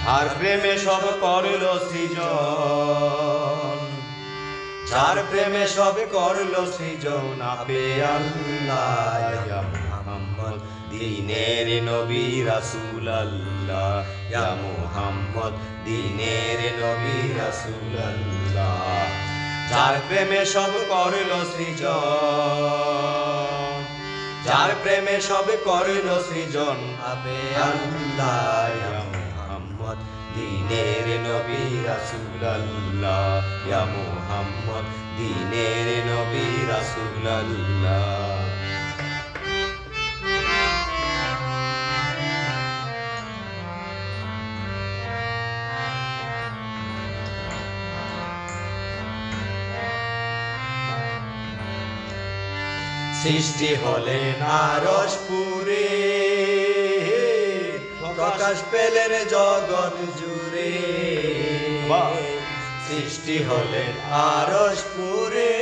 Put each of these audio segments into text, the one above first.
যার প্রেমে সব করল সৃজন, যার প্রেমে সব করল সৃজন, আপে আল্লাহ ইয়া মুহাম্মদ দ্বীনের নবী রাসূল আল্লাহ, ইয়া মুহাম্মদ দ্বীনের নবী রাসূল আল্লাহ। যার প্রেমে সব করল সৃজন, যার প্রেমে সব করল সৃজন, আপে আল্লাহ ইয়া মুহাম্মদ দ্বীনের নবী রাসূল আল্লাহ, ইয়া মুহাম্মদ দ্বীনের নবী রাসূল আল্লাহ। সৃষ্টি হলেন আরশপুরে, প্রকাশ পেলেন জগৎ জুড়ে। সৃষ্টি হলেন আরশপুরে,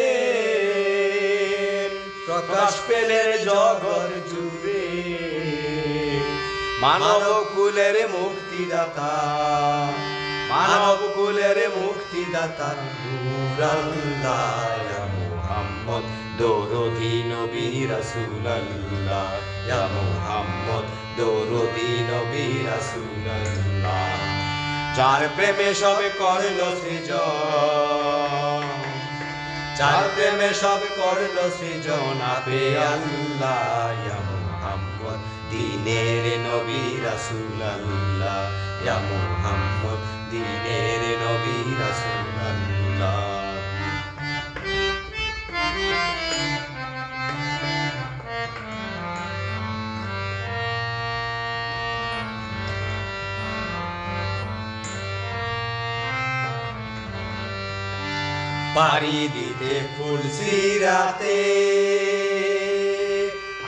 প্রকাশ পেলেন জগৎ জুড়ে। মানব কুলের মুক্তিদাতা, মানব কুলের মুক্তিদাতা নূর আল্লাহ, ইয়া মুহাম্মদ দরদী নবী রাসূল আল্লাহ, ইয়া মুহাম্মদ দরদী নবী রাসূল আল্লাহ। যার প্রেমে সব করল সৃজন, যার প্রেমে সব করল সৃজন, আপে আল্লাহ ইয়া মুহাম্মদ দ্বীনের নবী রাসূল আল্লাহ, ইয়া মুহাম্মদ দ্বীনের নবী রাসূল আল্লাহ। পাড়ি দিতে ফুলসিরাতে,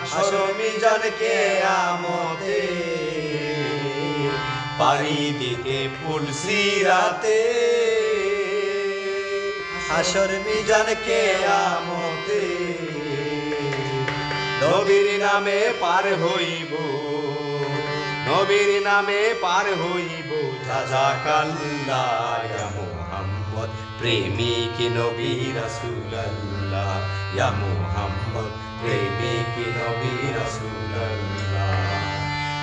হাসর মিজান কিয়ামতে। পাড়ি দিতে ফুলসিরাতে, হাসর মিজান কিয়ামতে। নবীর নামে পার হইব, নবীর নামে পার হইব জাযাকাল্লাহ, ইয়া মুহাম্মদ প্রেমিক নবী রাসূল আল্লাহ, ইয়া মুহাম্মদ প্রেমিক নবী রাসূল আল্লাহ।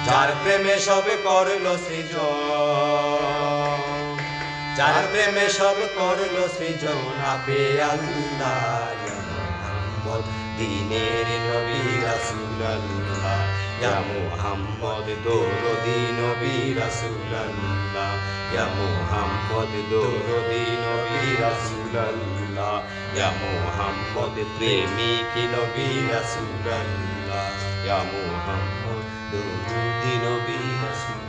যার প্রেমে সব করল সৃজন, যার প্রেমে সব করল সৃজন, আপে আল্লাহ ইয়া মুহাম্মদ দ্বীনের নবী রাসূল আল্লাহ, ইয়া মুহাম্মদ দরদী নবী রাসূল আল্লাহ, ইয়া মুহাম্মদ দরদী নবী রাসূল আল্লাহ, ইয়া মুহাম্মদ প্রেমিক নবী রাসূল আল্লাহ, ইয়া মুহাম্মদ দরদী নবী রাসূল।